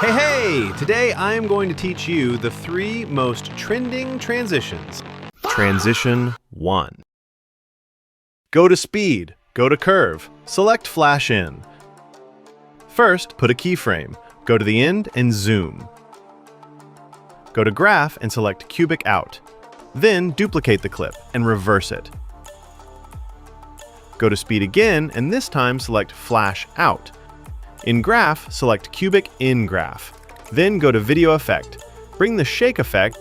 Hey! Today I am going to teach you the 3 most trending transitions. Transition 1. Go to speed, go to curve, select flash in. First, put a keyframe, go to the end and zoom. Go to graph and select cubic out. Then duplicate the clip and reverse it. Go to speed again and this time select flash out. In graph, select cubic in graph. Then go to video effect. Bring the shake effect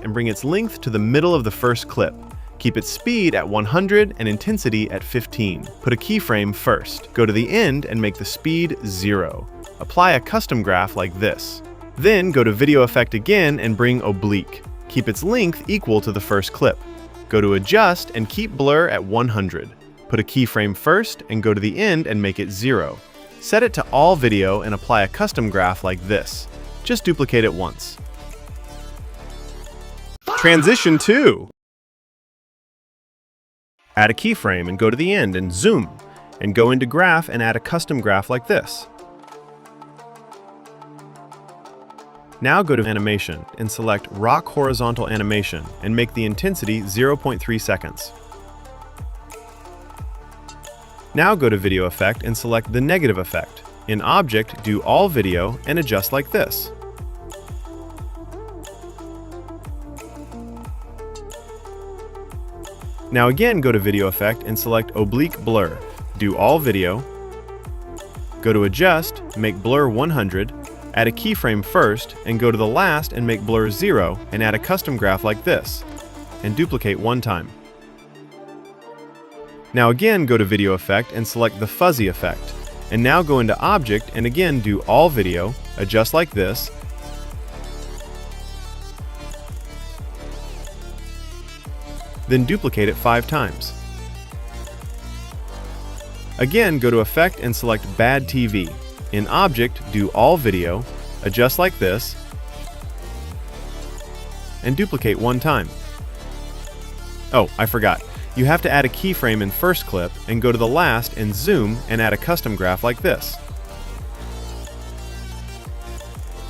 and bring its length to the middle of the first clip. Keep its speed at 100 and intensity at 15. Put a keyframe first. Go to the end and make the speed 0. Apply a custom graph like this. Then go to video effect again and bring oblique. Keep its length equal to the first clip. Go to adjust and keep blur at 100. Put a keyframe first and go to the end and make it 0. Set it to all video and apply a custom graph like this. Just duplicate it once. Transition 2. Add a keyframe and go to the end and zoom. And go into graph and add a custom graph like this. Now go to animation and select rock horizontal animation and make the intensity 0.3 seconds. Now go to video effect and select the negative effect. In object, do all video and adjust like this. Now again go to video effect and select oblique blur. Do all video. Go to adjust, make blur 100, add a keyframe first and go to the last and make blur 0 and add a custom graph like this. And duplicate one time. Now again go to video effect and select the fuzzy effect. And now go into object and again do all video, adjust like this. Then duplicate it 5 times. Again go to effect and select bad TV. In object do all video, adjust like this, and duplicate 1 time. Oh, I forgot. You have to add a keyframe in first clip and go to the last and zoom and add a custom graph like this.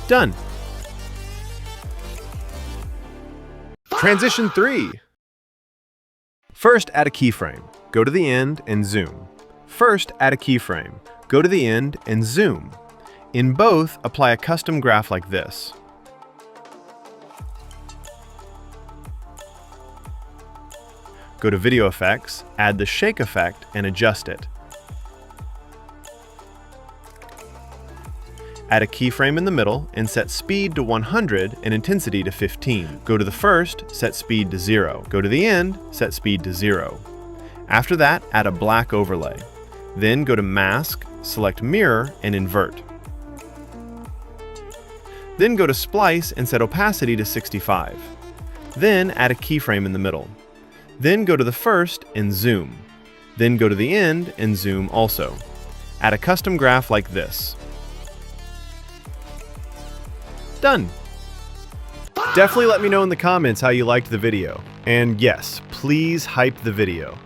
Done. Transition 3. First, add a keyframe. Go to the end and zoom. First, add a keyframe. Go to the end and zoom. In both, apply a custom graph like this. Go to video effects, add the shake effect and adjust it. Add a keyframe in the middle and set speed to 100 and intensity to 15. Go to the first, set speed to 0. Go to the end, set speed to 0. After that, add a black overlay. Then go to mask, select mirror and invert. Then go to splice and set opacity to 65. Then add a keyframe in the middle. Then go to the first and zoom. Then go to the end and zoom also. Add a custom graph like this. Done! Definitely let me know in the comments how you liked the video. And yes, please hype the video.